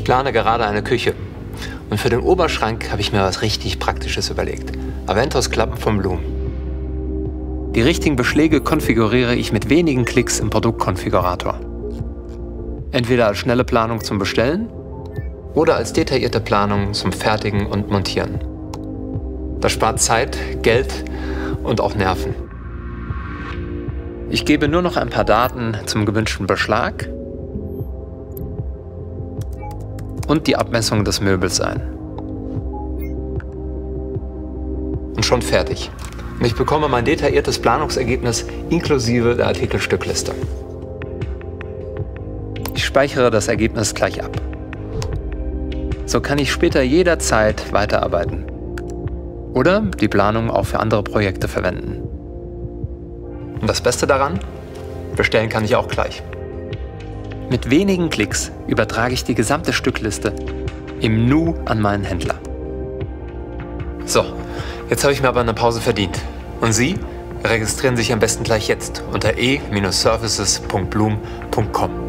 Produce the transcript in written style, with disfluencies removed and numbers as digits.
plane gerade eine Küche. Und für den Oberschrank habe ich mir was richtig Praktisches überlegt. Aventos Klappen von Blum. Die richtigen Beschläge konfiguriere ich mit wenigen Klicks im Produktkonfigurator. Entweder als schnelle Planung zum Bestellen oder als detaillierte Planung zum Fertigen und Montieren. Das spart Zeit, Geld und auch Nerven. Ich gebe nur noch ein paar Daten zum gewünschten Beschlag und die Abmessung des Möbels ein. Und schon fertig. Und ich bekomme mein detailliertes Planungsergebnis inklusive der Artikelstückliste. Ich speichere das Ergebnis gleich ab. So kann ich später jederzeit weiterarbeiten. Oder die Planung auch für andere Projekte verwenden. Und das Beste daran? Bestellen kann ich auch gleich. Mit wenigen Klicks übertrage ich die gesamte Stückliste im Nu an meinen Händler. So, jetzt habe ich mir aber eine Pause verdient. Und Sie registrieren sich am besten gleich jetzt unter e-services.blum.com.